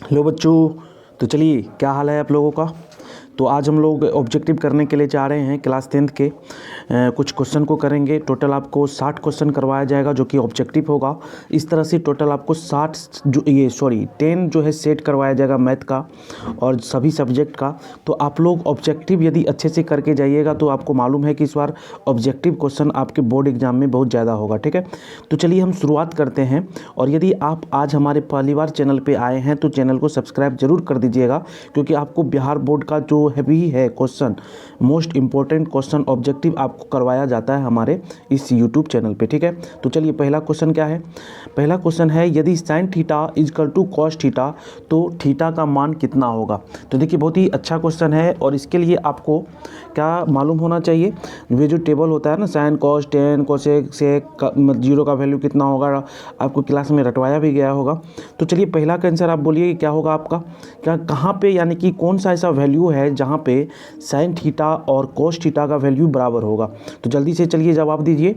Hello बच्चों। तो चलिए, क्या हाल है आप लोगों का। तो आज हम लोग ऑब्जेक्टिव करने के लिए जा रहे हैं क्लास 10th के कुछ क्वेश्चन को करेंगे। टोटल आपको 60 क्वेश्चन करवाया जाएगा जो कि ऑब्जेक्टिव होगा। इस तरह से टोटल आपको 10 जो है सेट करवाया जाएगा मैथ का और सभी सब्जेक्ट का। तो आप लोग ऑब्जेक्टिव यदि अच्छे से करके जाइएगा तो आपको मालूम है कि इस बार ऑब्जेक्टिव क्वेश्चन आपके बोर्ड एग्जाम में बहुत ज़्यादा होगा। ठीक है, तो चलिए हम शुरुआत करते हैं। और यदि आप आज हमारे पहली बार चैनल पे आए हैं तो चैनल को सब्सक्राइब जरूर कर दीजिएगा, क्योंकि आपको बिहार बोर्ड का जो हैवी है question, most important question objective आपको करवाया जाता है हमारे इस यूट्यूब चैनल पे। ठीक है, तो चलिए पहला क्वेश्चन क्या है। पहला क्वेश्चन है, यदि sine theta is equal to cos theta तो थीटा का मान कितना होगा। तो देखिए बहुत ही अच्छा क्वेश्चन है और इसके लिए आपको क्या मालूम होना चाहिए। ये जो टेबल होता है ना, sine cos tan cosec sec zero का वैल्यू कितना होगा, आपको क्लास में रटवाया भी गया होगा। तो चलिए पहला का आंसर आप बोलिए क्या होगा आपका। क्या कहाँ पे, यानी कि कौन सा ऐसा वैल्यू है जहाँ पे साइन थीटा और कोस थीटा का वैल्यू बराबर होगा। तो जल्दी से चलिए जवाब दीजिए।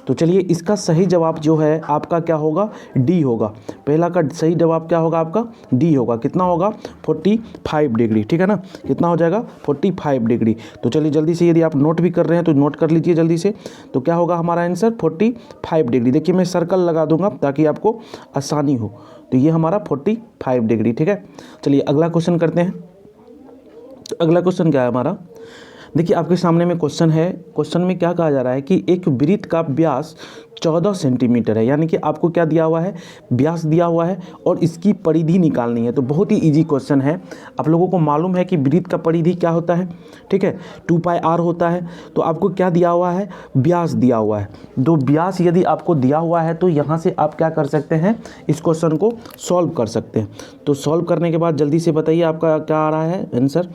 तो चलिए इसका सही जवाब जो है आपका क्या होगा, डी होगा। पहला का सही जवाब क्या होगा आपका, डी होगा। कितना होगा, 45 डिग्री। ठीक है ना, कितना हो जाएगा, 45 डिग्री। तो चलिए जल्दी से, यदि आप नोट भी कर रहे हैं तो नोट कर लीजिए जल्दी से। तो क्या होगा हमारा आंसर, 45 डिग्री। देखिए मैं सर्कल लगा दूंगा ताकि आपको आसानी हो। तो ये हमारा 45 डिग्री। ठीक है, चलिए अगला क्वेश्चन करते हैं। तो अगला क्वेश्चन क्या है हमारा, देखिए आपके सामने में क्वेश्चन है। क्वेश्चन में क्या कहा जा रहा है कि एक वृत्त का व्यास 14 सेंटीमीटर है, यानी कि आपको क्या दिया हुआ है, व्यास दिया हुआ है और इसकी परिधि निकालनी है। तो बहुत ही इजी क्वेश्चन है। आप लोगों को मालूम है कि वृत्त का परिधि क्या होता है, ठीक है, 2πr होता है। तो आपको क्या दिया हुआ है, व्यास दिया हुआ है। दो व्यास यदि आपको दिया हुआ है तो यहाँ से आप क्या कर सकते हैं, इस क्वेश्चन को सॉल्व कर सकते हैं। तो सॉल्व करने के बाद जल्दी से बताइए आपका क्या आ रहा है आंसर।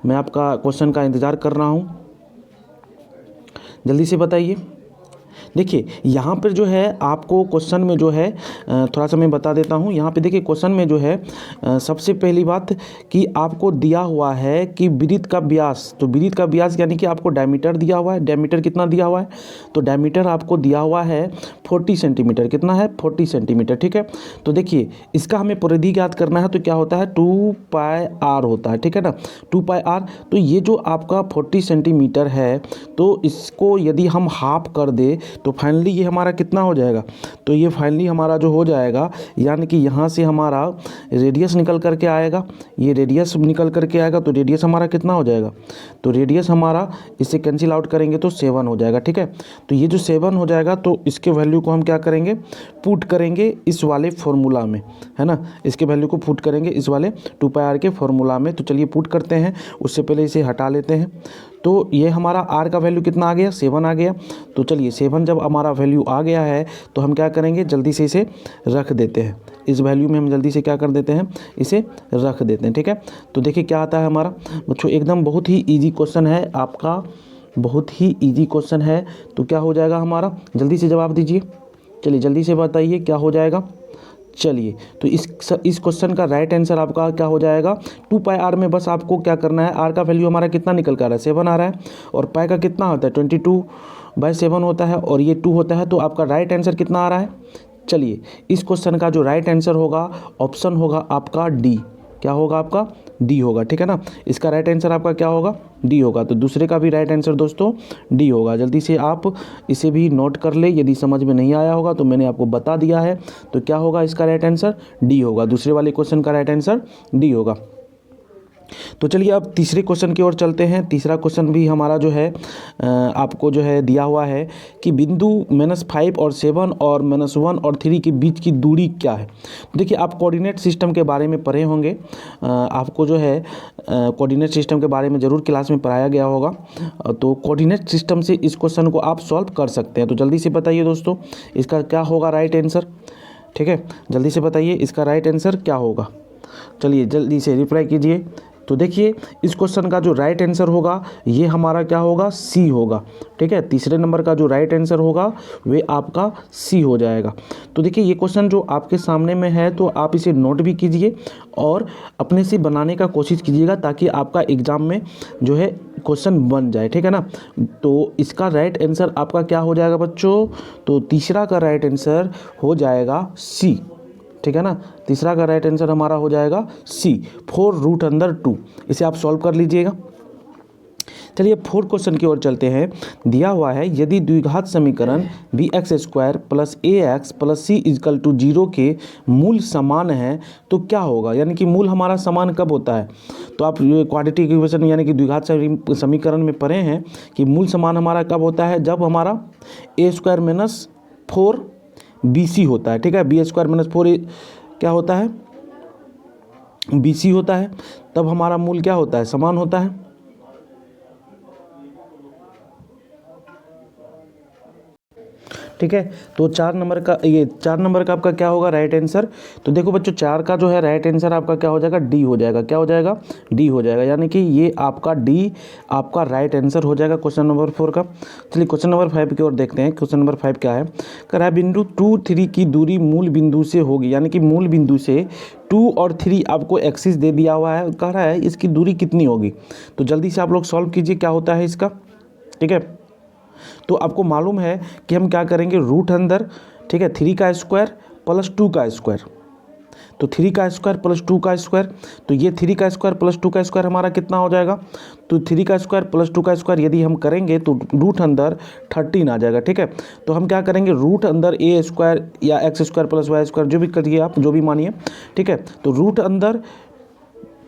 मैं आपका क्वेश्चन का इंतज़ार कर रहा हूँ, जल्दी से बताइए। देखिए यहाँ पर जो है आपको क्वेश्चन में जो है थोड़ा सा मैं बता देता हूँ। यहाँ पे देखिए क्वेश्चन में जो है सबसे पहली बात कि आपको दिया हुआ है कि वृत्त का व्यास, तो वृत्त का व्यास यानी कि आपको डायमीटर दिया हुआ है। डायमीटर कितना दिया हुआ है, तो डायमीटर आपको दिया हुआ है 40 सेंटीमीटर। कितना है, 40 सेंटीमीटर। ठीक है, तो देखिए इसका हमें परिधि ज्ञात करना है तो क्या होता है, 2πr होता है। ठीक है ना, 2πr। तो ये जो आपका 40 सेंटीमीटर है तो इसको यदि हम हाफ कर दे तो फाइनली ये हमारा कितना हो जाएगा, तो ये फाइनली हमारा जो हो जाएगा, यानी कि यहाँ से हमारा रेडियस निकल करके आएगा। ये रेडियस निकल करके आएगा तो रेडियस हमारा कितना हो जाएगा, तो रेडियस हमारा इससे कैंसिल आउट करेंगे तो 7 हो जाएगा। ठीक है, तो ये जो 7 हो जाएगा तो इसके वैल्यू को हम क्या करेंगे, पुट करेंगे इस वाले फॉर्मूला में, है ना। इसके वैल्यू को पुट करेंगे इस वाले 2πr के फॉर्मूला में। तो चलिए पुट करते हैं, उससे पहले इसे हटा लेते हैं। तो ये हमारा r का वैल्यू कितना आ गया, 7 आ गया। तो चलिए 7 जब हमारा वैल्यू आ गया है तो हम क्या करेंगे, जल्दी से इसे रख देते हैं। इस वैल्यू में हम जल्दी से क्या कर देते हैं, इसे रख देते हैं। ठीक है, तो देखिए क्या आता है हमारा बच्चों, एकदम बहुत ही इजी क्वेश्चन है आपका, बहुत ही इजी क्वेश्चन है। तो क्या हो जाएगा हमारा, जल्दी से जवाब दीजिए। चलिए जल्दी से बताइए क्या हो जाएगा। चलिए तो इस क्वेश्चन का राइट आंसर आपका क्या हो जाएगा, 2πr में बस आपको क्या करना है, r का वैल्यू हमारा कितना निकल कर आ रहा है, 7 आ रहा है, और पाई का कितना होता है, 22/7 होता है, और ये 2 होता है। तो आपका राइट आंसर कितना आ रहा है। चलिए इस क्वेश्चन का जो राइट आंसर होगा, ऑप्शन होगा आपका डी। क्या होगा आपका, डी होगा। ठीक है ना, इसका राइट आंसर आपका क्या होगा, डी होगा। तो दूसरे का भी राइट आंसर दोस्तों डी होगा। जल्दी से आप इसे भी नोट कर ले, यदि समझ में नहीं आया होगा तो मैंने आपको बता दिया है। तो क्या होगा इसका राइट आंसर, डी होगा। दूसरे वाले क्वेश्चन का राइट आंसर डी होगा। तो चलिए अब तीसरे क्वेश्चन की ओर चलते हैं। तीसरा क्वेश्चन भी हमारा जो है आपको जो है दिया हुआ है कि बिंदु -5 और 7 और -1 और 3 के बीच की दूरी क्या है। देखिए आप कोऑर्डिनेट सिस्टम के बारे में पढ़े होंगे, आपको जो है कोऑर्डिनेट सिस्टम के बारे में ज़रूर क्लास में पढ़ाया गया होगा। तो कोऑर्डिनेट सिस्टम से इस क्वेश्चन को आप सॉल्व कर सकते हैं। तो जल्दी से बताइए दोस्तों इसका क्या होगा राइट आंसर। ठीक है, जल्दी से बताइए इसका राइट आंसर क्या होगा। चलिए जल्दी से रिप्लाई कीजिए। तो देखिए इस क्वेश्चन का जो राइट आंसर होगा ये हमारा क्या होगा, सी होगा। ठीक है, तीसरे नंबर का जो राइट आंसर होगा वे आपका सी हो जाएगा। तो देखिए ये क्वेश्चन जो आपके सामने में है तो आप इसे नोट भी कीजिए और अपने से बनाने का कोशिश कीजिएगा ताकि आपका एग्जाम में जो है क्वेश्चन बन जाए। ठीक है ना, तो इसका राइट आंसर आपका क्या हो जाएगा बच्चों, तो तीसरा का राइट आंसर हो जाएगा सी। ठीक है ना। तीसरा का राइट आंसर हमारा हो जाएगा सी, 4√2। इसे आप सॉल्व कर लीजिएगा। चलिए 4th क्वेश्चन की ओर चलते हैं। दिया हुआ है यदि द्विघात समीकरण bx² plus ax plus c is equal to 0 के मूल समान है तो क्या होगा। यानी कि मूल हमारा समान कब होता है, तो आप क्वाड्रेटिक इक्वेशन यानी कि द्विघात समीकरण में पढ़े हैं कि मूल समान हमारा कब होता है, जब हमारा a² माइनस 4bc होता है। ठीक है, b² माइनस 4 क्या होता है, bc होता है, तब हमारा मूल क्या होता है, समान होता है। ठीक है, तो 4 नंबर का आपका क्या होगा राइट आंसर। तो देखो बच्चों 4 का जो है राइट आंसर आपका क्या हो जाएगा, डी हो जाएगा। क्या हो जाएगा, डी हो जाएगा। यानी कि ये आपका डी आपका राइट आंसर हो जाएगा क्वेश्चन नंबर 4 का। चलिए क्वेश्चन नंबर 5 की ओर देखते हैं। क्वेश्चन नंबर 5 क्या है, कह रहा है बिंदु 2, 3 की दूरी मूल बिंदु से होगी। यानी कि मूल बिंदु से 2 और 3 आपको एक्सिस दे दिया हुआ है, कह रहा है इसकी दूरी कितनी होगी। तो जल्दी से आप लोग सॉल्व कीजिए क्या होता है इसका। ठीक है, तो आपको मालूम है कि हम क्या करेंगे, रूट अंदर, ठीक है, 3 का स्क्वायर प्लस 2 का स्क्वायर। तो 3 का स्क्वायर प्लस 2 का स्क्वायर, तो ये 3 का स्क्वायर प्लस 2 का स्क्वायर हमारा कितना हो जाएगा, तो 3 का स्क्वायर प्लस 2 का स्क्वायर यदि हम करेंगे तो रूट अंदर 13 आ जाएगा। ठीक है, तो हम क्या करेंगे, रूट अंदर a² या x² प्लस y², जो भी करिए आप, जो भी मानिए। ठीक है, तो रूट अंदर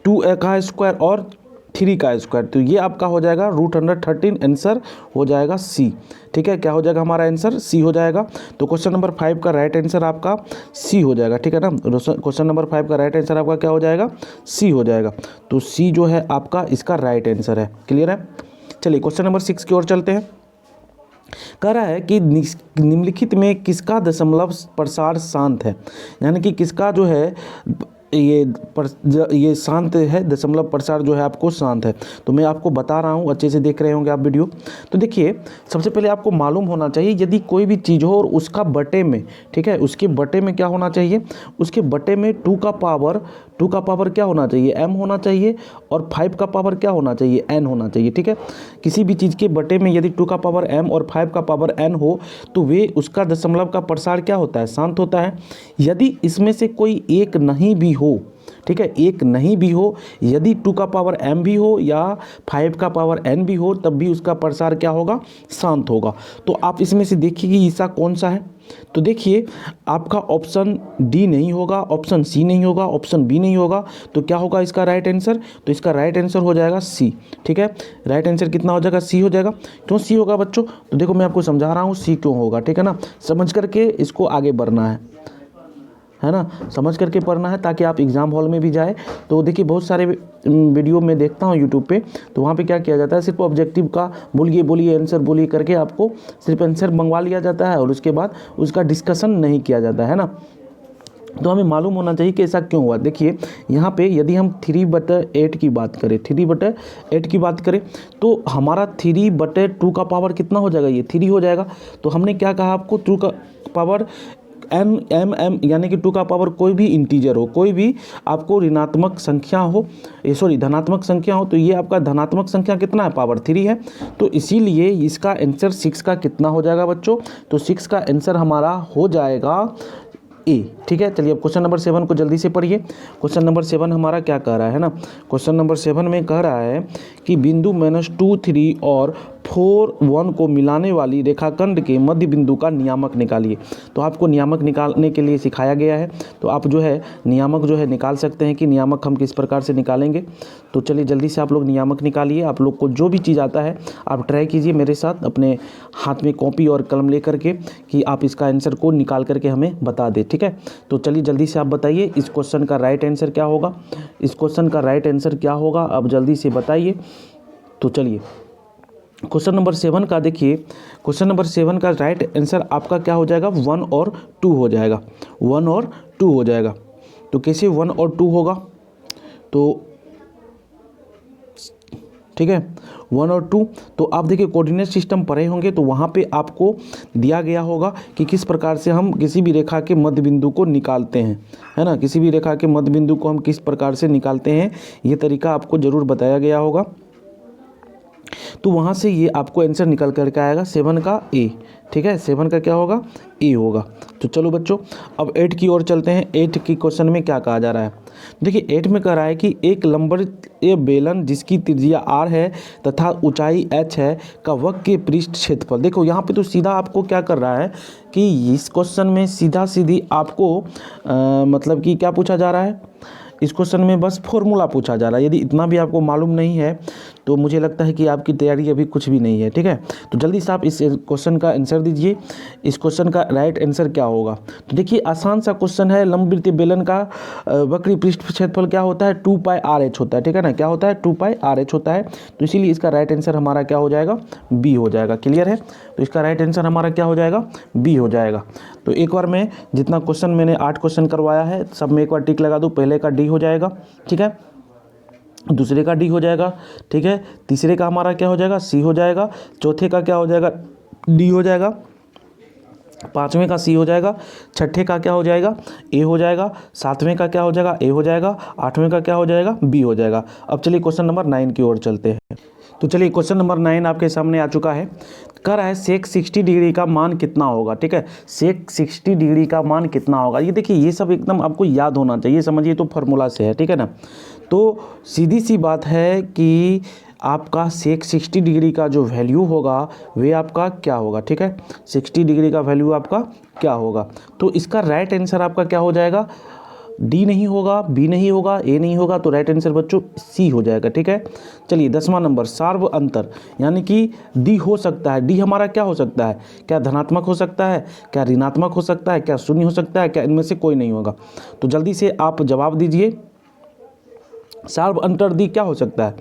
2 का स्क्वायर और 3 का स्क्वायर, तो ये आपका हो जाएगा रूट अंडर 13, आंसर हो जाएगा सी। ठीक है, क्या हो जाएगा हमारा आंसर, सी हो जाएगा। तो क्वेश्चन नंबर 5 का राइट आंसर आपका सी हो जाएगा। ठीक है ना, क्वेश्चन नंबर 5 का राइट आंसर आपका क्या हो जाएगा, सी हो जाएगा। तो सी जो है आपका इसका राइट आंसर है। क्लियर है। चलिए क्वेश्चन नंबर 6 की ओर चलते हैं। कह रहा है कि निम्नलिखित में किसका दशमलव प्रसार शांत है। यानी कि किसका जो है ये शांत है, दशमलव प्रसार जो है आपको शांत है। तो मैं आपको बता रहा हूँ, अच्छे से देख रहे होंगे आप वीडियो। तो देखिए सबसे पहले आपको मालूम होना चाहिए यदि कोई भी चीज़ हो और उसका बटे में, ठीक है, उसके बटे में क्या होना चाहिए, उसके बटे में 2 का पावर क्या होना चाहिए, m होना चाहिए, और 5 का पावर क्या होना चाहिए, n होना चाहिए। ठीक है, किसी भी चीज़ के बटे में यदि 2 का पावर m और 5 का पावर n हो तो वे उसका दशमलव का प्रसार क्या होता है, शांत होता है। यदि इसमें से कोई एक नहीं भी हो, ठीक है, एक नहीं भी हो, यदि 2 का पावर m भी हो या 5 का पावर n भी हो, तब भी उसका प्रसार क्या होगा, शांत होगा। तो आप इसमें से देखिए कि ऐसा कौन सा है। तो देखिए आपका ऑप्शन डी नहीं होगा, ऑप्शन सी नहीं होगा, ऑप्शन बी नहीं होगा, तो क्या होगा इसका राइट आंसर, तो इसका राइट आंसर हो जाएगा सी। ठीक है, राइट आंसर कितना हो जाएगा, सी हो जाएगा। क्यों सी होगा बच्चों, तो देखो मैं आपको समझा रहा हूँ सी क्यों होगा। ठीक है ना, समझ करके इसको आगे बढ़ना है ना, समझ करके पढ़ना है ताकि आप एग्ज़ाम हॉल में भी जाए। तो देखिए बहुत सारे वीडियो में देखता हूँ यूट्यूब पे, तो वहाँ पे क्या किया जाता है, सिर्फ ऑब्जेक्टिव का बोलिए आंसर बोलिए करके आपको सिर्फ आंसर मंगवा लिया जाता है और उसके बाद उसका डिस्कशन नहीं किया जाता है ना। तो हमें मालूम होना चाहिए कि ऐसा क्यों हुआ। देखिए यहाँ पे यदि हम 3/8 की बात करें, 3/8 की बात करें तो हमारा 3/2 का पावर कितना हो जाएगा, ये 3 हो जाएगा। तो हमने क्या कहा आपको, 2 का पावर m यानी कि 2 का पावर कोई भी इंटीजर हो, कोई भी आपको ऋणात्मक संख्या हो, धनात्मक संख्या हो, तो ये आपका धनात्मक संख्या कितना है, पावर 3 है। तो इसीलिए इसका आंसर 6 का कितना हो जाएगा बच्चों, तो 6 का आंसर हमारा हो जाएगा ए। ठीक है, चलिए अब क्वेश्चन नंबर 7 को जल्दी से पढ़िए। क्वेश्चन नंबर 7 हमारा क्या कह रहा है ना, क्वेश्चन नंबर 7 में कह रहा है कि बिंदु -2, 3 और 4, 1 को मिलाने वाली रेखाखंड के मध्य बिंदु का नियामक निकालिए। तो आपको नियामक निकालने के लिए सिखाया गया है, तो आप जो है नियामक जो है निकाल सकते हैं कि नियामक हम किस प्रकार से निकालेंगे। तो चलिए जल्दी से आप लोग नियामक निकालिए। आप लोग को जो भी चीज़ आता है आप ट्राई कीजिए मेरे साथ, अपने हाथ में कॉपी और कलम ले करके, कि आप इसका आंसर को निकाल करके हमें बता दें। ठीक है, तो चलिए जल्दी से आप बताइए इस क्वेश्चन का राइट आंसर क्या होगा, इस क्वेश्चन का राइट आंसर क्या होगा, आप जल्दी से बताइए। तो चलिए क्वेश्चन नंबर 7 का देखिए, क्वेश्चन नंबर 7 का राइट आंसर आपका क्या हो जाएगा, 1 और 2 हो जाएगा, 1 और 2 हो जाएगा। तो कैसे 1 और 2 होगा, तो ठीक है 1 और 2, तो आप देखिए कोऑर्डिनेट सिस्टम पढ़े होंगे, तो वहाँ पे आपको दिया गया होगा कि किस प्रकार से हम किसी भी रेखा के मध्य बिंदु को निकालते हैं, है ना, किसी भी रेखा के मध्य बिंदु को हम किस प्रकार से निकालते हैं, ये तरीका आपको ज़रूर बताया गया होगा। तो वहाँ से ये आपको आंसर निकल करके आएगा 7 का ए। ठीक है, 7 का क्या होगा, ए होगा। तो चलो बच्चों अब 8 की ओर चलते हैं। 8 की क्वेश्चन में क्या कहा जा रहा है, देखिए 8 में कह रहा है कि एक लंबवत बेलन जिसकी त्रिज्या r है तथा ऊंचाई h है का वक्र पृष्ठ क्षेत्रफल। देखो यहाँ पे तो सीधा आपको क्या कर रहा है कि इस क्वेश्चन में सीधा सीधी आपको मतलब कि क्या पूछा जा रहा है, इस क्वेश्चन में बस फॉर्मूला पूछा जा रहा है। यदि इतना भी आपको मालूम नहीं है तो मुझे लगता है कि आपकी तैयारी अभी कुछ भी नहीं है। ठीक है, तो जल्दी से आप इस क्वेश्चन का आंसर दीजिए। इस क्वेश्चन का राइट आंसर क्या होगा, तो देखिए आसान सा क्वेश्चन है। लंबवृत्तीय बेलन का वक्री पृष्ठ क्षेत्रफल क्या होता है, 2 पाई आर एच होता है। ठीक है ना, क्या होता है, 2 पाई आर एच होता है। तो इसीलिए इसका राइट आंसर हमारा क्या हो जाएगा, बी हो जाएगा। क्लियर है, तो इसका राइट आंसर हमारा क्या हो जाएगा, बी हो जाएगा। तो एक बार मैं जितना क्वेश्चन मैंने 8 क्वेश्चन करवाया है सब में एक बार टिक लगा दूँ। पहले का डी हो जाएगा, ठीक है, दूसरे का डी हो जाएगा, ठीक है, तीसरे का हमारा क्या हो जाएगा, सी हो जाएगा, चौथे का क्या हो जाएगा, डी हो जाएगा, पाँचवें का सी हो जाएगा, छठे का क्या हो जाएगा, ए हो जाएगा, सातवें का क्या हो जाएगा, ए हो जाएगा, आठवें का क्या हो जाएगा, बी हो जाएगा। अब चलिए क्वेश्चन नंबर 9 की ओर चलते हैं। तो चलिए क्वेश्चन नंबर 9 आपके सामने आ चुका है। कह रहा है सेक 60 डिग्री का मान कितना होगा। ठीक है, सेक 60 डिग्री का मान कितना होगा। ये देखिए ये सब एकदम आपको याद होना चाहिए, समझिए तो फार्मूला से है। ठीक है ना, तो सीधी सी बात है कि आपका सेक 60 डिग्री का जो वैल्यू होगा वे आपका क्या होगा। ठीक है, 60 डिग्री का वैल्यू आपका क्या होगा। तो इसका राइट आंसर आपका क्या हो जाएगा, डी नहीं होगा, बी नहीं होगा, ए नहीं होगा, तो राइट आंसर बच्चों सी हो जाएगा। ठीक है, चलिए 10वां नंबर सार्व अंतर, यानी कि डी हो सकता है। डी हमारा क्या हो सकता है, क्या धनात्मक हो सकता है, क्या ऋणात्मक हो सकता है, क्या शून्य हो सकता है, क्या इनमें से कोई नहीं होगा। तो जल्दी से आप जवाब दीजिए। सार्व अंतर दी क्या हो सकता है,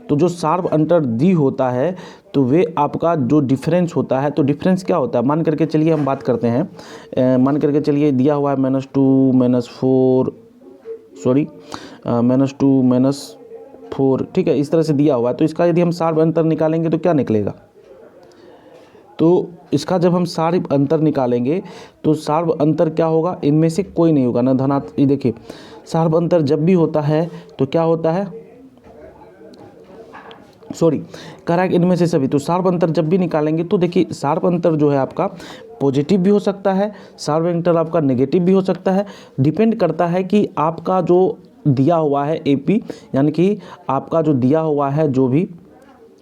तो जो सार्व अंतर दी होता है तो वे आपका जो डिफरेंस होता है, तो डिफरेंस क्या होता है, मान करके चलिए हम बात करते हैं। मान करके चलिए दिया हुआ है -2 -4 सॉरी -2 -4, ठीक है, इस तरह से दिया हुआ है। तो इसका यदि हम सार्व अंतर निकालेंगे तो क्या निकलेगा, तो इसका जब हम सार्व अंतर निकालेंगे तो सार्व अंतर क्या होगा, इनमें से कोई नहीं होगा ना धनात्मक। ये देखिए सार्व अंतर जब भी होता है तो क्या होता है, सॉरी कह रहा है इनमें से सभी। तो सार्व अंतर जब भी निकालेंगे तो देखिए सार्व अंतर जो है आपका पॉजिटिव भी हो सकता है, सार्व अंतर आपका नेगेटिव भी हो सकता है। डिपेंड करता है कि आपका जो दिया हुआ है एपी, यानी कि आपका जो दिया हुआ है जो भी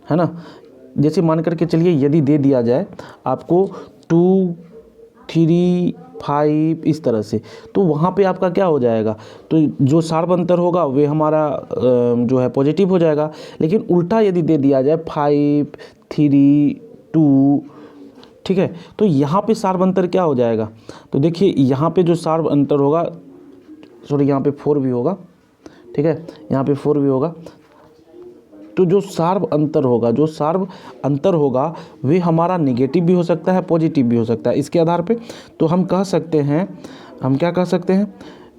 है ना, जैसे मान करके चलिए यदि दे दिया जाए आपको 2 3 5 इस तरह से, तो वहाँ पे आपका क्या हो जाएगा, तो जो सार्व अंतर होगा वे हमारा जो है पॉजिटिव हो जाएगा। लेकिन उल्टा यदि दे दिया जाए 5 3 2, ठीक है, तो यहाँ पे सार्व अंतर क्या हो जाएगा, तो देखिए यहाँ पे जो सार्व अंतर होगा, सॉरी यहाँ पे 4 भी होगा, ठीक है, यहाँ पे 4 भी होगा। तो जो सार्व अंतर होगा, जो सार्व अंतर होगा वे हमारा नेगेटिव भी हो सकता है, पॉजिटिव भी हो सकता है। इसके आधार पे तो हम कह सकते हैं, हम क्या कह सकते हैं,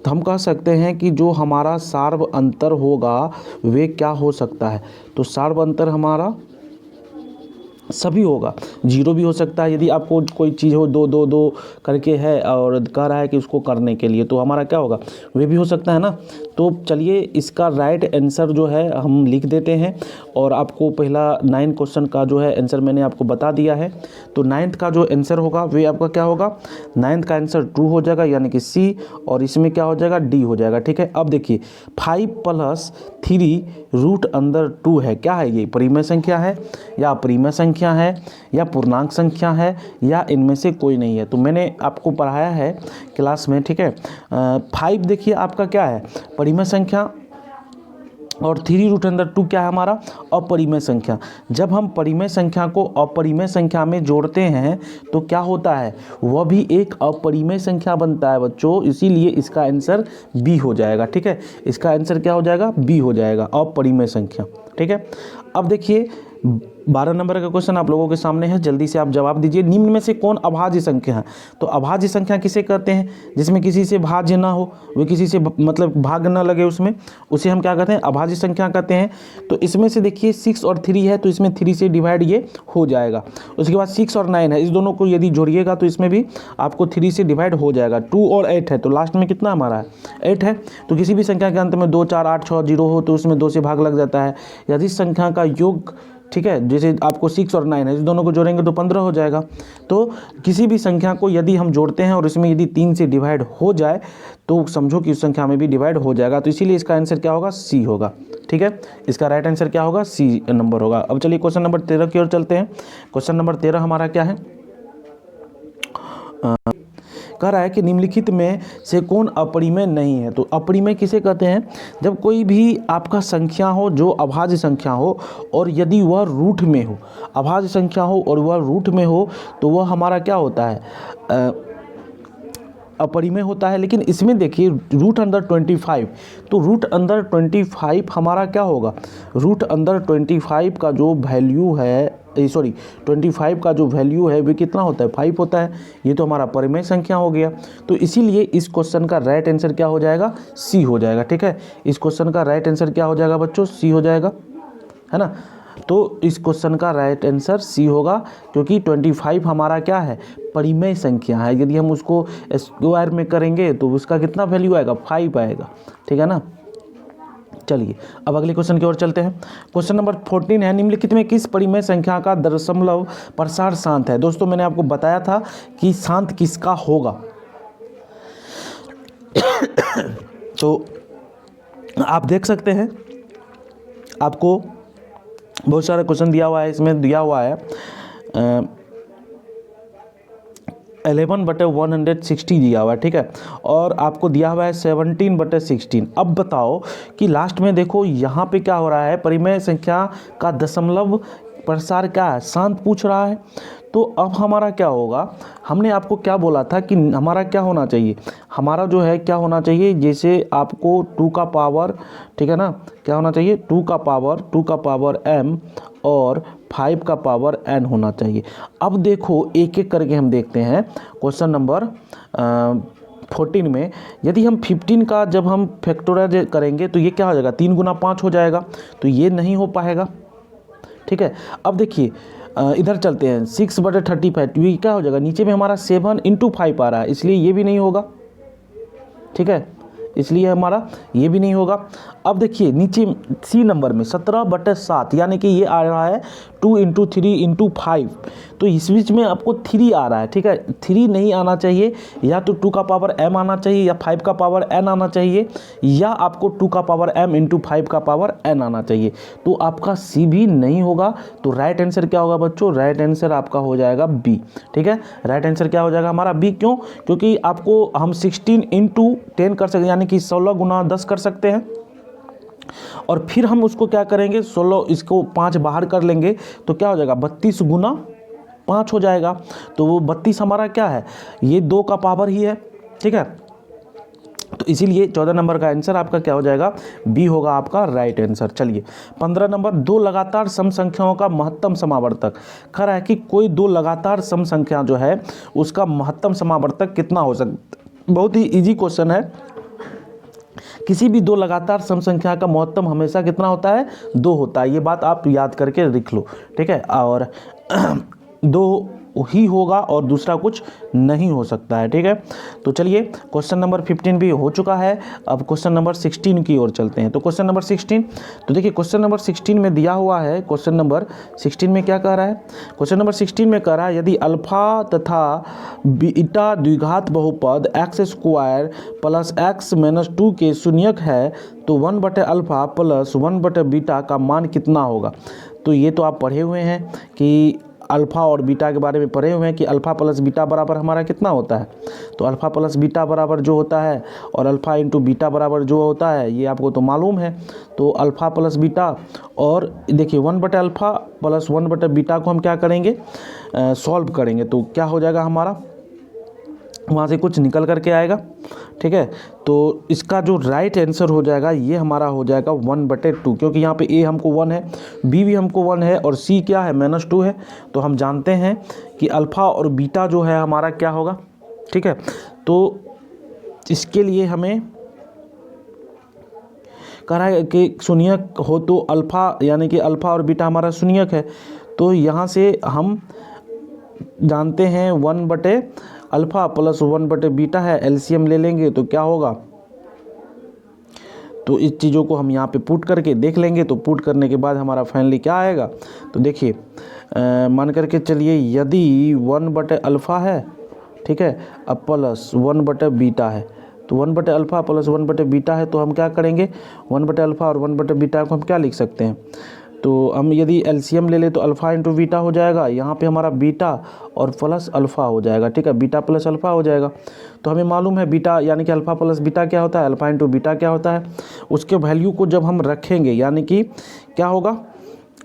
तो हम कह सकते हैं कि जो हमारा सार्व अंतर होगा वे क्या हो सकता है, तो सार्व अंतर हमारा सभी होगा, 0 भी हो सकता है। यदि आपको कोई चीज़ हो 2 2 2 करके है और कह रहा है कि उसको करने के लिए, तो हमारा क्या होगा, वे भी हो सकता है ना। तो चलिए इसका राइट आंसर जो है हम लिख देते हैं, और आपको पहला 9 क्वेश्चन का जो है आंसर मैंने आपको बता दिया है। तो 9th का जो आंसर होगा वे आपका क्या होगा, 9th का आंसर 2 हो जाएगा, यानी कि सी, और इसमें क्या हो जाएगा, डी हो जाएगा। ठीक है, अब देखिए 5 + 3 √2 है, क्या है ये, परिमेय संख्या है या अपरिमेय संख्या है या पूर्णांक संख्या है या इनमें से कोई नहीं है। तो मैंने आपको पढ़ाया है क्लास में, ठीक है। 5 देखिए आपका क्या है, परिमेय संख्या, और 3√2 क्या है हमारा, अपरिमेय संख्या। जब हम परिमेय संख्या को अपरिमेय संख्या में जोड़ते हैं तो क्या होता है, वह भी एक अपरिमेय संख्या बनता है बच्चों, इसीलिए इसका आंसर बी हो जाएगा। ठीक है, इसका आंसर क्या हो जाएगा, बी हो जाएगा, अपरिमेय संख्या। ठीक है, अब देखिए 12 नंबर का क्वेश्चन आप लोगों के सामने है, जल्दी से आप जवाब दीजिए। निम्न में से कौन अभाज्य संख्या है, तो अभाज्य संख्या किसे कहते हैं, जिसमें किसी से भाज्य ना हो, वो किसी से मतलब भाग ना लगे उसमें, उसे हम क्या कहते हैं, अभाज्य संख्या कहते हैं। तो इसमें से देखिए 6 और 3 है, तो इसमें 3 से डिवाइड ये हो जाएगा। उसके बाद 6 और 9 है, इस दोनों को यदि जोड़िएगा तो इसमें भी आपको 3 से डिवाइड हो जाएगा। 2 और 8 है, तो लास्ट में कितना हमारा है, 8 है। तो किसी भी संख्या के अंत में 2 4 8 6 0 हो तो उसमें 2 से भाग लग जाता है। यदि संख्या का योग ठीक है, जैसे आपको 6 और 9 है, इस दोनों को जोड़ेंगे तो 15 हो जाएगा। तो किसी भी संख्या को यदि हम जोड़ते हैं और इसमें यदि 3 से डिवाइड हो जाए तो समझो कि उस संख्या में भी डिवाइड हो जाएगा। तो इसीलिए इसका आंसर क्या होगा, सी होगा। ठीक है, इसका राइट आंसर क्या होगा, सी नंबर होगा। अब चलिए क्वेश्चन नंबर 13 की ओर चलते हैं। क्वेश्चन नंबर 13 हमारा क्या है, कह रहा है कि निम्नलिखित में से कौन अपरिमेय नहीं है। तो अपरिमेय किसे कहते हैं, जब कोई भी आपका संख्या हो जो अभाज्य संख्या हो और यदि वह रूट में हो, अभाज्य संख्या हो और वह रूट में हो तो वह हमारा क्या होता है, अपरिमेय होता है। लेकिन इसमें देखिए रूट अंडर 25, तो रूट अंडर 25 हमारा क्या होगा, रूट अंडर 25 का जो वैल्यू है, सॉरी 25 का जो वैल्यू है वो कितना होता है, 5 होता है। ये तो हमारा परिमेय संख्या हो गया। तो इसीलिए इस क्वेश्चन का राइट आंसर क्या हो जाएगा, सी हो जाएगा। ठीक है, इस क्वेश्चन का राइट आंसर क्या हो जाएगा बच्चों, सी हो जाएगा, है ना। तो इस क्वेश्चन का राइट आंसर सी होगा, क्योंकि 25 हमारा क्या है, परिमेय संख्या है। यदि हम उसको स्क्वायर में करेंगे तो उसका कितना वैल्यू आएगा, 5 आएगा। ठीक है ना। चलिए अब अगले क्वेश्चन की ओर चलते हैं। क्वेश्चन नंबर 14 है, निम्नलिखित में किस परिमेय संख्या का दशमलव प्रसार शांत है। दोस्तों मैंने आपको बताया था कि शांत किसका होगा। तो आप देख सकते हैं, आपको बहुत सारा क्वेश्चन दिया हुआ है, इसमें दिया हुआ है 11/160 दिया हुआ है। ठीक है, और आपको दिया हुआ है 17/16। अब बताओ कि लास्ट में देखो यहाँ पे क्या हो रहा है, परिमेय संख्या का दशमलव प्रसार क्या है, शांत पूछ रहा है। तो अब हमारा क्या होगा, हमने आपको क्या बोला था कि हमारा क्या होना चाहिए, हमारा जो है क्या होना चाहिए, जैसे आपको 2 का पावर, ठीक है ना, क्या होना चाहिए, 2 का पावर m और 5 का पावर n होना चाहिए। अब देखो एक एक करके हम देखते हैं। क्वेश्चन नंबर 14 में यदि हम 15 का जब हम फैक्टोराइज करेंगे तो ये क्या हो जाएगा, 3 गुना 5 हो जाएगा। तो ये नहीं हो पाएगा। ठीक है, अब देखिए इधर चलते हैं, 6/35, ये क्या हो जाएगा, नीचे में हमारा 7 × 5 आ रहा है, इसलिए ये भी नहीं होगा। ठीक है, इसलिए हमारा ये भी नहीं होगा। अब देखिए नीचे सी नंबर में 17/7, यानी कि ये आ रहा है 2 × 3 × 5। तो इस बीच में आपको 3 आ रहा है। ठीक है, 3 नहीं आना चाहिए, या तो 2 का पावर m आना चाहिए, या 5 का पावर n आना चाहिए, या आपको 2 का पावर m × 5 का पावर n आना चाहिए। तो आपका सी भी नहीं होगा। तो राइट आंसर क्या होगा बच्चों, राइट आंसर आपका हो जाएगा बी। ठीक है, राइट आंसर क्या हो जाएगा हमारा बी। क्यों, क्योंकि आपको हम 16 × 10 कर सकते, यानी कि 16 गुना 10 कर सकते हैं, और फिर हम उसको क्या करेंगे, 16, इसको 5 बाहर कर लेंगे तो क्या हो जाएगा, 32 गुना 5 हो जाएगा। तो वो 32 हमारा क्या है, ये 2 का पावर ही है। ठीक है, तो इसीलिए 14 नंबर का आंसर आपका क्या हो जाएगा, बी होगा आपका राइट आंसर। चलिए 15 नंबर, 2 लगातार सम संख्याओं का महत्तम समावर्तक। कह रहा है कि कोई 2 लगातार सम संख्या जो है उसका महत्तम समावर्तक कितना हो सकता है। बहुत ही इजी क्वेश्चन है। किसी भी 2 लगातार सम संख्या का महत्तम हमेशा कितना होता है, 2 होता है। ये बात आप याद करके लिख लो। ठीक है, और 2 ही होगा और दूसरा कुछ नहीं हो सकता है। ठीक है, तो चलिए क्वेश्चन नंबर 15 भी हो चुका है। अब क्वेश्चन नंबर 16 की ओर चलते हैं। तो क्वेश्चन नंबर 16, तो देखिए क्वेश्चन नंबर 16 में दिया हुआ है, क्वेश्चन नंबर 16 में क्या कह रहा है, क्वेश्चन नंबर 16 में कह रहा है यदि अल्फा तथा बीटा द्विघात बहुपद x² + x - 2 के शून्यक है तो 1/α + 1/बीटा का मान कितना होगा। तो ये तो आप पढ़े हुए हैं कि अल्फ़ा और बीटा के बारे में पढ़े हुए हैं कि अल्फ़ा प्लस बीटा बराबर हमारा कितना होता है। तो अल्फ़ा प्लस बीटा बराबर जो होता है और अल्फ़ा इंटू बीटा बराबर जो होता है ये आपको तो मालूम है। तो अल्फ़ा प्लस बीटा, और देखिए 1/α + 1/बीटा को हम क्या करेंगे, सॉल्व करेंगे तो क्या हो जाएगा हमारा, वहाँ से कुछ निकल करके आएगा। ठीक है, तो इसका जो राइट आंसर हो जाएगा ये हमारा हो जाएगा 1/2, क्योंकि यहाँ पे ए हमको 1 है, बी भी हमको 1 है और सी क्या है, -2 है। तो हम जानते हैं कि अल्फ़ा और बीटा जो है हमारा क्या होगा। ठीक है, तो इसके लिए हमें कह रहा है कि शून्यक हो तो अल्फ़ा, यानी कि अल्फ़ा और बीटा हमारा शून्यक है। तो यहाँ से हम जानते हैं 1/α + 1/बीटा है, एलसीएम ले लेंगे तो क्या होगा, तो इस चीज़ों को हम यहाँ पे पुट करके देख लेंगे। तो पुट करने के बाद हमारा फाइनली क्या आएगा, तो देखिए मान करके चलिए यदि 1/अल्फ़ा है, ठीक है, अब प्लस 1/बीटा है, तो 1/अल्फ़ा प्लस 1/बीटा है, तो हम क्या करेंगे 1/अल्फ़ा और 1/बीटा को हम क्या लिख सकते हैं, तो हम यदि एलसीएम ले ले तो अल्फ़ा इंटू बीटा हो जाएगा, यहाँ पे हमारा बीटा और प्लस अल्फ़ा हो जाएगा, ठीक है, बीटा प्लस अल्फ़ा हो जाएगा। तो हमें मालूम है बीटा यानी कि अल्फ़ा प्लस बीटा क्या होता है, अल्फ़ा इंटू बीटा क्या होता है, उसके वैल्यू को जब हम रखेंगे यानी कि क्या होगा,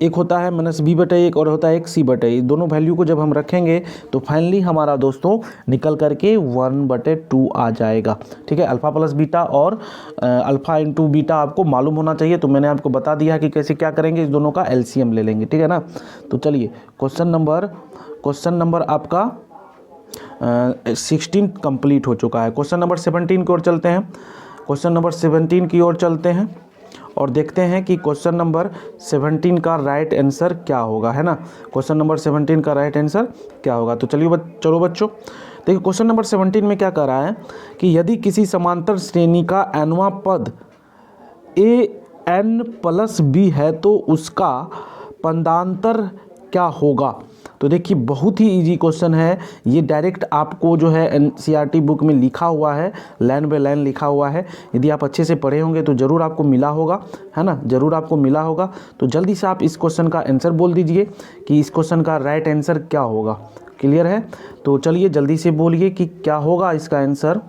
एक होता है -b/1 और होता है एक c/1, दोनों वैल्यू को जब हम रखेंगे तो फाइनली हमारा दोस्तों निकल करके 1/2 आ जाएगा, ठीक है। अल्फ़ा प्लस बीटा और अल्फ़ा इंटू बीटा आपको मालूम होना चाहिए, तो मैंने आपको बता दिया कि कैसे क्या करेंगे, इस दोनों का एलसीएम ले लेंगे, ठीक है ना। तो चलिए क्वेश्चन नंबर आपका 16 कंप्लीट हो चुका है। क्वेश्चन नंबर 17 की ओर चलते हैं। क्वेश्चन नंबर 17 की ओर चलते हैं और देखते हैं कि क्वेश्चन नंबर 17 का राइट आंसर क्या होगा, है ना। क्वेश्चन नंबर 17 का राइट आंसर क्या होगा, तो चलो बच्चों देखिए क्वेश्चन नंबर 17 में क्या कर रहा है कि यदि किसी समांतर श्रेणी का nवां पद an+b है तो उसका पदांतर क्या होगा। तो देखिए बहुत ही इजी क्वेश्चन है ये, डायरेक्ट आपको जो है एनसीईआरटी बुक में लिखा हुआ है, लाइन बाय लाइन लिखा हुआ है। यदि आप अच्छे से पढ़े होंगे तो ज़रूर आपको मिला होगा, है ना, ज़रूर आपको मिला होगा। तो जल्दी से आप इस क्वेश्चन का आंसर बोल दीजिए कि इस क्वेश्चन का राइट आंसर क्या होगा। क्लियर है, तो चलिए जल्दी से बोलिए कि क्या होगा इसका आंसर।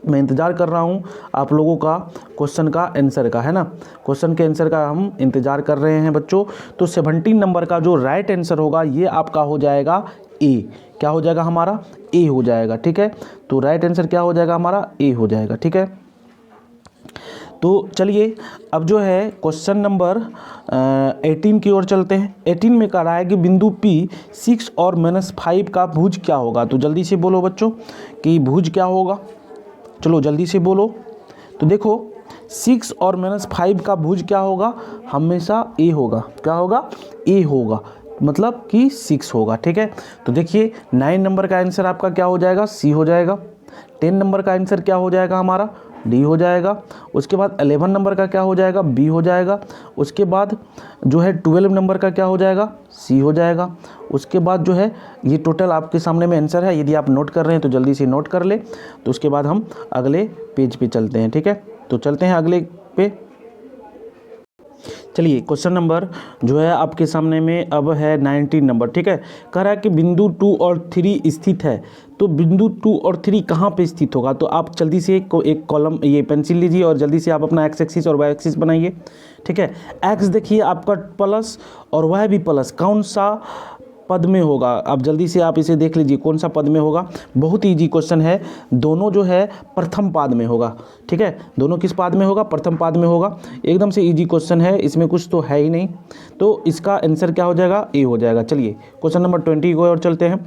मैं इंतज़ार कर रहा हूँ आप लोगों का क्वेश्चन का आंसर का, है ना, क्वेश्चन के आंसर का हम इंतज़ार कर रहे हैं बच्चों। तो 17 नंबर का जो राइट आंसर होगा ये आपका हो जाएगा ए। क्या हो जाएगा हमारा, ए हो जाएगा, ठीक है। तो राइट आंसर क्या हो जाएगा हमारा, ए हो जाएगा, ठीक है। तो चलिए अब जो है क्वेश्चन नंबर 18 की ओर चलते हैं। 18 में कह रहा है कि बिंदु P 6 और -5 का भुज क्या होगा। तो जल्दी से बोलो बच्चों कि भुज क्या होगा, चलो जल्दी से बोलो। तो देखो 6 और -5 का भुज क्या होगा, हमेशा ए होगा। क्या होगा, ए होगा, मतलब कि 6 होगा, ठीक है। तो देखिए 9 नंबर का आंसर आपका क्या हो जाएगा, सी हो जाएगा। 10 नंबर का आंसर क्या हो जाएगा हमारा, डी हो जाएगा। उसके बाद 11 नंबर का क्या हो जाएगा, बी हो जाएगा। उसके बाद जो है 12 नंबर का क्या हो जाएगा, सी हो जाएगा। उसके बाद जो है ये टोटल आपके सामने में आंसर है, यदि आप नोट कर रहे हैं तो जल्दी से नोट कर ले। तो उसके बाद हम अगले पेज पे चलते हैं, ठीक है। तो चलते हैं अगले पे। चलिए क्वेश्चन नंबर जो है आपके सामने में अब है 19 नंबर, ठीक है। कह रहा है कि बिंदु 2 और 3 स्थित है। तो बिंदु 2 और 3 कहाँ पे स्थित होगा, तो आप जल्दी से एक कॉलम ये पेंसिल लीजिए और जल्दी से आप अपना एक्स एक्सिस और वाई एक्सिस बनाइए, ठीक है। एक्स देखिए आपका प्लस और वाई भी प्लस, कौन सा पद में होगा, अब जल्दी से आप इसे देख लीजिए कौन सा पद में होगा। बहुत इजी क्वेश्चन है, दोनों जो है प्रथम पाद में होगा, ठीक है। दोनों किस पाद में होगा, प्रथम पाद में होगा। एकदम से इजी क्वेश्चन है, इसमें कुछ तो है ही नहीं। तो इसका आंसर क्या हो जाएगा, ए हो जाएगा। चलिए क्वेश्चन नंबर 20 को और चलते हैं।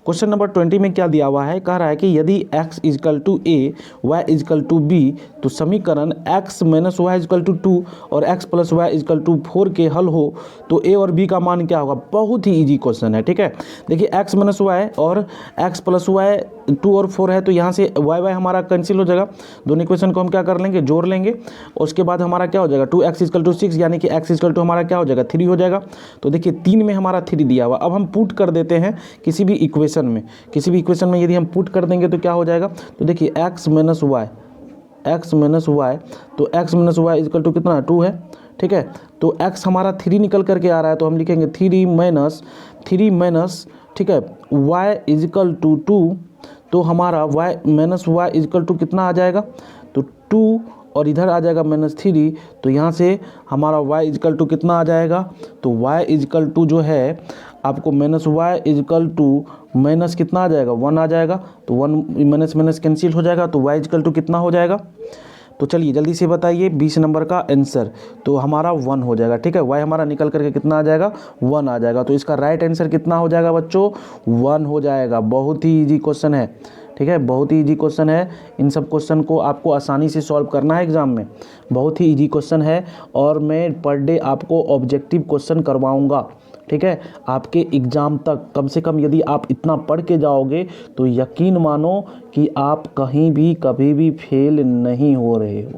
क्वेश्चन नंबर 20 में क्या दिया हुआ है, कह रहा है कि यदि x = a y = b तो समीकरण x - y = 2 और x + y = 4 के हल हो तो a और b का मान क्या होगा। बहुत ही इजी क्वेश्चन है, ठीक है। देखिए x - y और x + y 2 और 4 है, तो यहाँ से y हमारा कैंसिल हो जाएगा। दोनों इक्वेशन को हम क्या कर लेंगे, जोड़ लेंगे। उसके बाद हमारा क्या हो जाएगा, 2x = 6 यानी कि x = हमारा क्या हो जाएगा, 3 हो जाएगा। तो देखिए 3 में हमारा 3 दिया हुआ। अब हम पुट कर देते हैं किसी भी इक्वेशन में यदि हम पुट कर देंगे तो क्या हो जाएगा। तो देखिए x - y तो x - y = कितना, 2 है, ठीक है। तो x हमारा 3 निकल करके आ रहा है, तो हम लिखेंगे 3 माइनस, ठीक है, y = 2। तो हमारा y = कितना आ जाएगा, तो 2 और इधर आ जाएगा -3। तो यहाँ से हमारा y = कितना आ जाएगा, तो y = जो है आपको -y = माइनस कितना आ जाएगा, 1 आ जाएगा। तो 1 माइनस कैंसिल हो जाएगा, तो y = कितना हो जाएगा। तो चलिए जल्दी से बताइए 20 नंबर का आंसर, तो हमारा 1 हो जाएगा, ठीक है। y हमारा निकल करके कितना आ जाएगा, 1 आ जाएगा। तो इसका राइट आंसर कितना हो जाएगा बच्चों, 1 हो जाएगा। बहुत ही इजी क्वेश्चन है, ठीक है, बहुत ही इजी क्वेश्चन है। इन सब क्वेश्चन को आपको आसानी से सॉल्व करना है एग्जाम में, बहुत ही इजी क्वेश्चन है। और मैं पर डे आपको ऑब्जेक्टिव क्वेश्चन करवाऊंगा, ठीक है, आपके एग्ज़ाम तक। कम से कम यदि आप इतना पढ़ के जाओगे तो यकीन मानो कि आप कहीं भी कभी भी फेल नहीं हो रहे हो,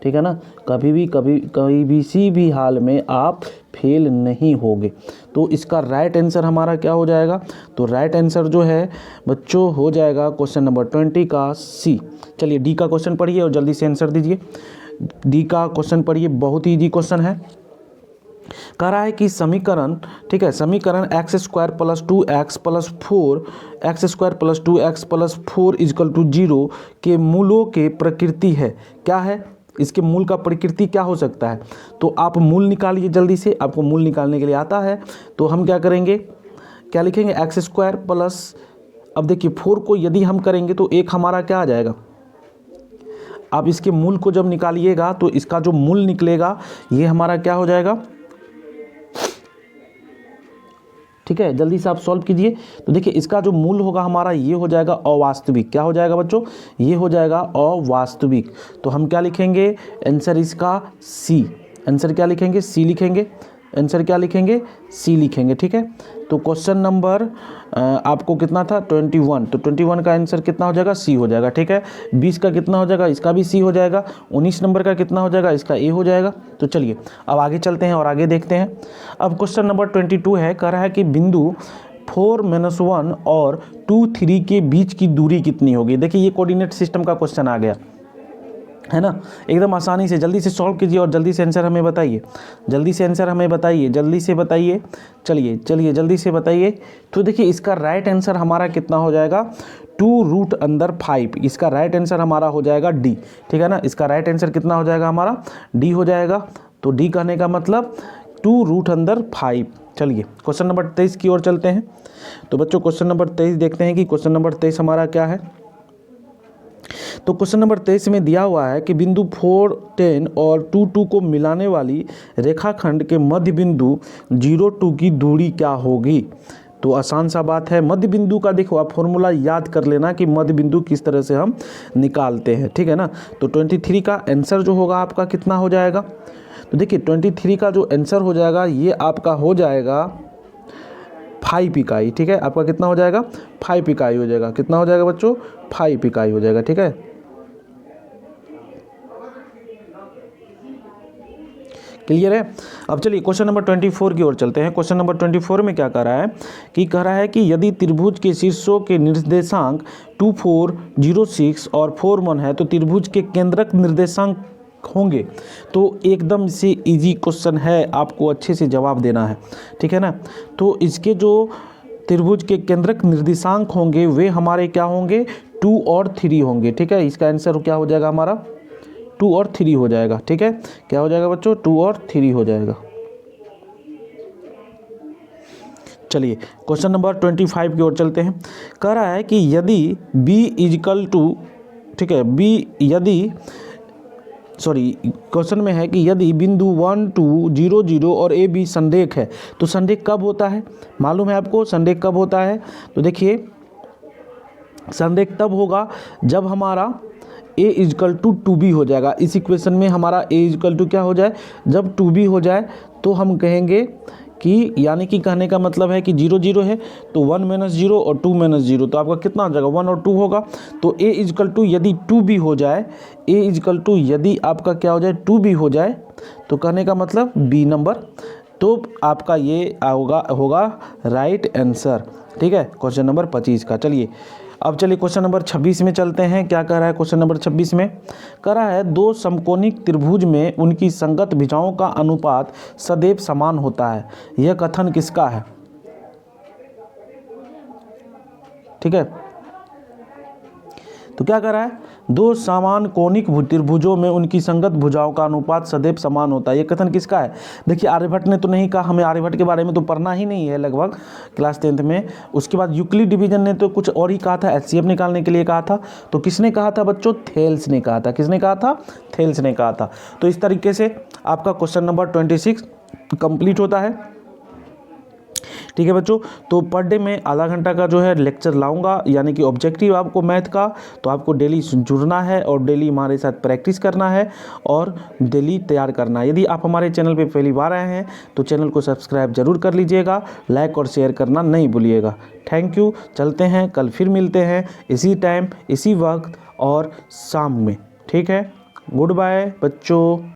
ठीक है ना, कभी भी किसी भी हाल में आप फेल नहीं होगे। तो इसका राइट आंसर हमारा क्या हो जाएगा, तो राइट आंसर जो है बच्चों हो जाएगा क्वेश्चन नंबर 20 का सी। चलिए डी का क्वेश्चन पढ़िए और जल्दी से आंसर दीजिए। डी का क्वेश्चन पढ़िए, बहुत ही इजी क्वेश्चन है। कह रहा है कि समीकरण, ठीक है, समीकरण x square plus 2x plus 4 x square plus 2x plus 4 is equal to 0 के मूलों के प्रकृति है। क्या है इसके मूल का प्रकृति, क्या हो सकता है? तो आप मूल निकालिए जल्दी से, आपको मूल निकालने के लिए आता है। तो हम क्या करेंगे, क्या लिखेंगे, एक्स स्क्वायर प्लस, अब देखिए 4 को यदि हम करेंगे तो एक हमारा क्या आ जाएगा, आप इसके मूल को जब निकालिएगा तो इसका जो मूल निकलेगा ये हमारा क्या हो जाएगा, ठीक है, जल्दी से आप सॉल्व कीजिए। तो देखिए इसका जो मूल होगा हमारा ये हो जाएगा अवास्तविक। क्या हो जाएगा बच्चों, ये हो जाएगा अवास्तविक। तो हम क्या लिखेंगे, आंसर इसका सी। आंसर क्या लिखेंगे, सी लिखेंगे। आंसर क्या लिखेंगे, सी लिखेंगे। ठीक है, तो क्वेश्चन नंबर आपको कितना था 21, तो 21 का आंसर कितना हो जाएगा, सी हो जाएगा। ठीक है, 20 का कितना हो जाएगा, इसका भी सी हो जाएगा। 19 नंबर का कितना हो जाएगा, इसका ए हो जाएगा। तो चलिए अब आगे चलते हैं और आगे देखते हैं। अब क्वेश्चन नंबर 22 है, कह रहा है कि बिंदु 4-1 और 2-3 के बीच की दूरी कितनी होगी। देखिए ये कोऑर्डिनेट सिस्टम का क्वेश्चन आ गया है ना, एकदम आसानी से जल्दी से सॉल्व कीजिए और जल्दी से आंसर हमें बताइए। जल्दी से आंसर हमें बताइए, जल्दी से बताइए। चलिए जल्दी से बताइए। तो देखिए इसका राइट आंसर हमारा कितना हो जाएगा, 2√5। इसका राइट आंसर हमारा हो जाएगा डी। ठीक है ना, इसका राइट आंसर कितना हो जाएगा हमारा, डी हो जाएगा। तो डी कहने का मतलब 2√5। चलिए क्वेश्चन नंबर 23 की ओर चलते हैं। तो बच्चों क्वेश्चन नंबर 23 देखते हैं कि क्वेश्चन नंबर 23 हमारा क्या है। तो क्वेश्चन नंबर 23 में दिया हुआ है कि बिंदु 4, 10 और 2 को मिलाने वाली रेखाखंड के मध्य बिंदु 0-2 की दूरी क्या होगी। तो आसान सा बात है, मध्य बिंदु का देखो आप फॉर्मूला याद कर लेना कि मध्य बिंदु किस तरह से हम निकालते हैं। ठीक है ना, तो 23 का आंसर जो होगा आपका कितना हो जाएगा, तो देखिए 23 का जो आंसर हो जाएगा ये आपका हो जाएगा 5 इकाई। ठीक है, आपका कितना हो जाएगा, 5 इकाई हो जाएगा। कितना हो जाएगा बच्चों, 5 इकाई हो जाएगा। ठीक है, क्लियर है। अब चलिए क्वेश्चन नंबर 24 की ओर चलते हैं। क्वेश्चन नंबर 24 में क्या कह रहा है कि कह रहा है कि यदि त्रिभुज के शीर्षों के निर्देशांक 2, 4, 0, 6 और 4, 1 है तो त्रिभुज के केंद्रक निर्देशांक होंगे। तो एकदम से इजी क्वेश्चन है, आपको अच्छे से जवाब देना है। ठीक है ना, तो इसके जो त्रिभुज के केंद्रक निर्देशांक होंगे वे हमारे क्या होंगे, 2 और 3 होंगे। ठीक है, इसका आंसर क्या हो जाएगा हमारा, 2 और 3 हो जाएगा। ठीक है, क्या हो जाएगा बच्चों, 2 और 3 हो जाएगा। चलिए क्वेश्चन नंबर 25 की ओर चलते हैं। कह रहा है कि यदि b इजकल टू, ठीक है, क्वेश्चन में है कि यदि बिंदु 1, 2, 0, 0 और ए बी संरेख है तो संरेख कब होता है, मालूम है आपको संरेख कब होता है। तो देखिए संरेख तब होगा जब हमारा a इजकल टू 2b हो जाएगा। इस इक्वेशन में हमारा a इजकल टू क्या हो जाए, जब 2b हो जाए तो हम कहेंगे कि, यानी कि कहने का मतलब है कि 0, 0 है तो 1 - 0 और 2 - 0, तो आपका कितना हो जाएगा, 1 और 2 होगा। तो a इजकल टू यदि 2b हो जाए, a इजकल टू यदि आपका क्या हो जाए, 2b हो जाए, तो कहने का मतलब b नंबर, तो आपका ये होगा राइट आंसर। ठीक है, क्वेश्चन नंबर 25 का। चलिए अब क्वेश्चन नंबर 26 में चलते हैं। क्या कह रहा है क्वेश्चन नंबर 26 में, कह रहा है 2 समकोणिक त्रिभुज में उनकी संगत भुजाओं का अनुपात सदैव समान होता है। यह कथन किसका है। ठीक है, तो क्या कह रहा है, 2 समान कोणिक त्रिभुजों में उनकी संगत भुजाओं का अनुपात सदैव समान होता है। ये कथन किसका है। देखिए आर्यभट्ट ने तो नहीं कहा, हमें आर्यभट्ट के बारे में तो पढ़ना ही नहीं है लगभग क्लास 10th में। उसके बाद यूक्लिड डिवीजन ने तो कुछ और ही कहा था, एचसीएफ निकालने के लिए कहा था। तो किसने कहा था बच्चों, थेल्स ने कहा था। किसने कहा था, थेल्स ने कहा था। तो इस तरीके से आपका क्वेश्चन नंबर 26 कंप्लीट होता है। ठीक है बच्चों, तो पर डे में आधा घंटा का जो है लेक्चर लाऊंगा, यानी कि ऑब्जेक्टिव आपको मैथ का। तो आपको डेली जुड़ना है और डेली हमारे साथ प्रैक्टिस करना है और डेली तैयार करना है। यदि आप हमारे चैनल पे पहली बार आए हैं तो चैनल को सब्सक्राइब जरूर कर लीजिएगा, लाइक और शेयर करना नहीं भूलिएगा। Thank you. चलते हैं, कल फिर मिलते हैं इसी टाइम, इसी वक्त और शाम में। ठीक है, गुड बाय बच्चों।